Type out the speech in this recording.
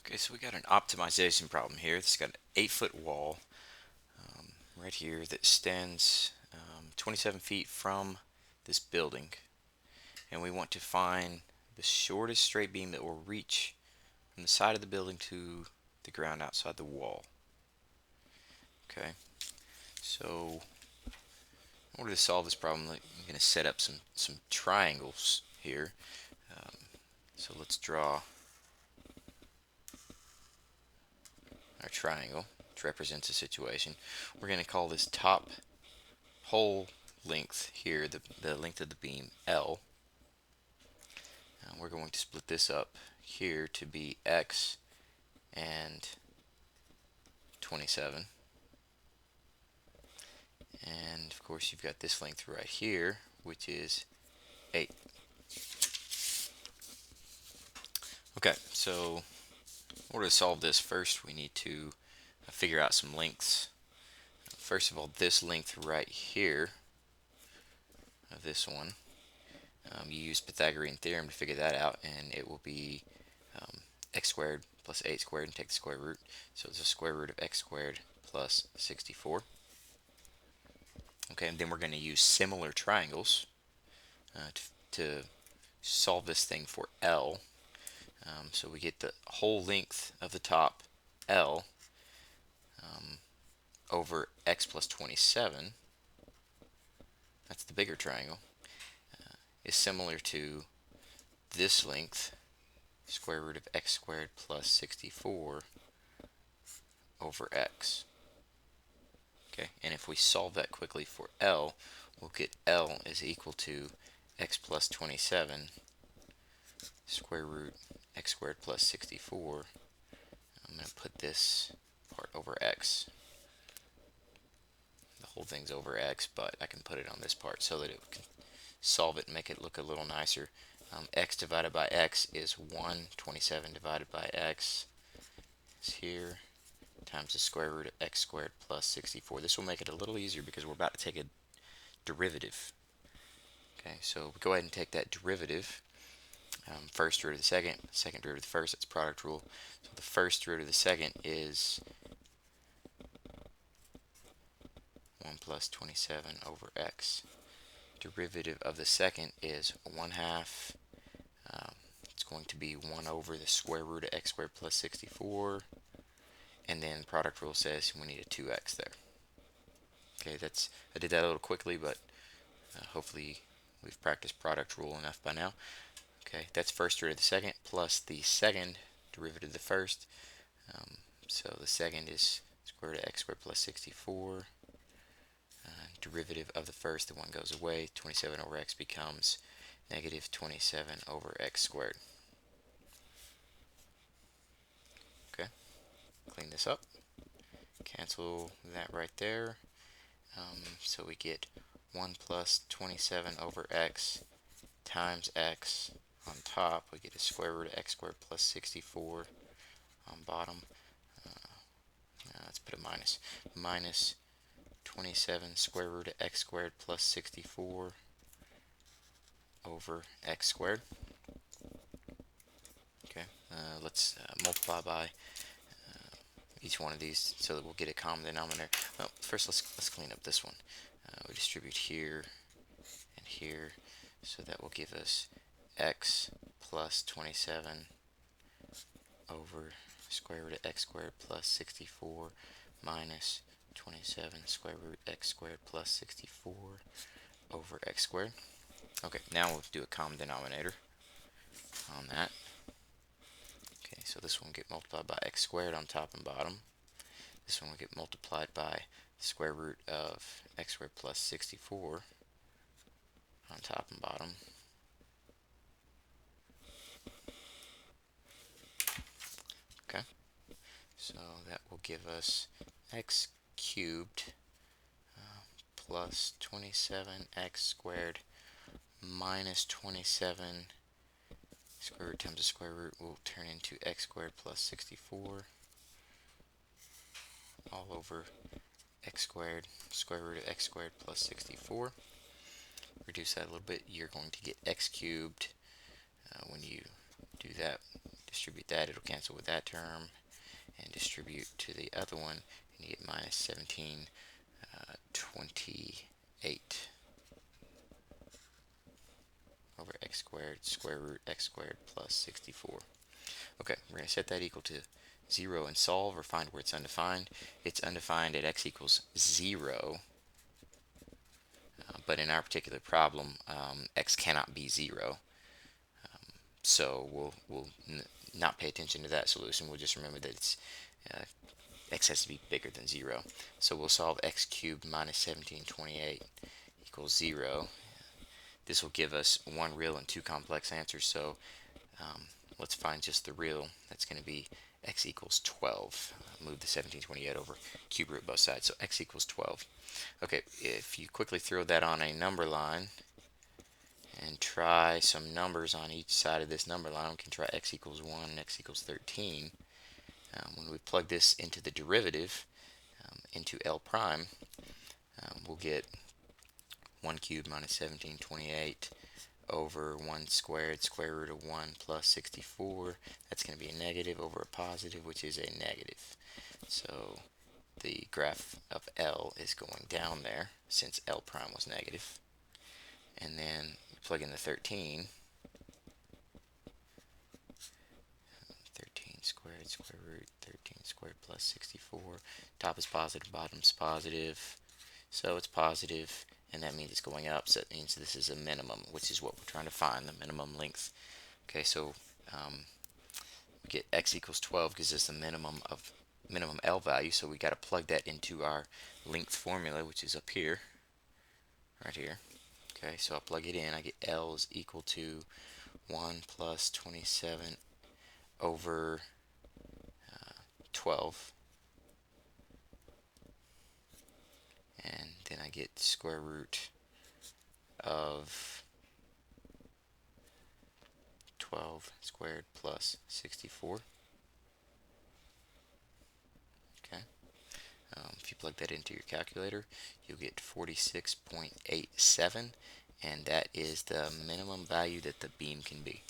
Okay, so we got an optimization problem here. It's got an 8-foot wall right here that stands 27 feet from this building, and we want to find the shortest straight beam that will reach from the side of the building to the ground outside the wall. Okay, so in order to solve this problem, I'm going to set up some triangles here. So let's draw our triangle, which represents a situation. We're going to call this top whole length here, the length of the beam, L. We're going to split this up here to be X and 27. And of course you've got this length right here, which is 8. Okay, so in order to solve this, first we need to figure out some lengths. First of all, this length right here, this one, you use Pythagorean theorem to figure that out, and it will be x squared plus 8 squared, and take the square root. So it's the square root of x squared plus 64. Okay, and then we're going to use similar triangles to solve this thing for L. So we get the whole length of the top, L, over x plus 27. That's the bigger triangle. Is similar to this length, square root of x squared plus 64 over x. Okay, and if we solve that quickly for L, we'll get L is equal to x plus 27 square root x squared plus 64. I'm going to put this part over x. The whole thing's over x, but I can put it on this part so that it can solve it and make it look a little nicer. X divided by x is 1. 27 divided by x is here, times the square root of x squared plus 64. This will make it a little easier because we're about to take a derivative. Okay, so we go ahead and take that derivative. First root of the second, second root of the first, that's product rule. So the first root of the second is 1 plus 27 over x. Derivative of the second is 1/2. It's going to be 1 over the square root of x squared plus 64. And then product rule says we need a 2x there. Okay, I did that a little quickly, but hopefully we've practiced product rule enough by now. Okay, that's first root of the second plus the second derivative of the first. So the second is square root of x squared plus 64. Derivative of the first, the one goes away. 27 over x becomes negative 27 over x squared. Okay, clean this up. Cancel that right there. So we get 1 plus 27 over x times x. On top, we get a square root of x squared plus 64. On bottom, let's put a minus. Minus 27 square root of x squared plus 64 over x squared. Okay, let's multiply by each one of these so that we'll get a common denominator. Well, first let's clean up this one. We distribute here and here, so that will give us x plus 27 over square root of x squared plus 64 minus 27 square root x squared plus 64 over x squared. Okay, now we'll do a common denominator on that. Okay, so this one will get multiplied by x squared on top and bottom. This one will get multiplied by the square root of x squared plus 64 on top and bottom. Okay, so that will give us x cubed plus 27x squared minus 27 square root times the square root will turn into x squared plus 64 all over x squared, square root of x squared plus 64. Reduce that a little bit, you're going to get x cubed. When you do that, distribute that, it'll cancel with that term, and distribute to the other one, and you get minus 1728 over x squared square root x squared plus 64. Okay, we're going to set that equal to 0 and solve, or find where it's undefined. It's undefined at x equals 0, but in our particular problem, x cannot be 0. So we'll not pay attention to that solution. We'll just remember that it's x has to be bigger than 0. So we'll solve x cubed minus 1728 equals 0. This will give us one real and two complex answers. So let's find just the real. That's going to be x equals 12. Move the 1728 over, cube root both sides. So x equals 12. Okay, if you quickly throw that on a number line and try some numbers on each side of this number line, we can try x equals 1 and x equals 13. When we plug this into the derivative, into L prime, we'll get 1 cubed minus 1728 over 1 squared square root of 1 plus 64. That's going to be a negative over a positive, which is a negative. So the graph of L is going down there since L prime was negative. And then plug in the 13. 13 squared square root 13 squared plus 64. Top is positive, bottom's positive. So it's positive, and that means it's going up, so it means this is a minimum, which is what we're trying to find, the minimum length. Okay, so we get x equals 12 gives us the minimum L value, so we got to plug that into our length formula, which is up here, right here. Okay, so I'll plug it in. I get L is equal to 1 plus 27 over 12. And then I get square root of 12 squared plus 64. Okay. If you plug that into your calculator, you'll get 46.87, and that is the minimum value that the beam can be.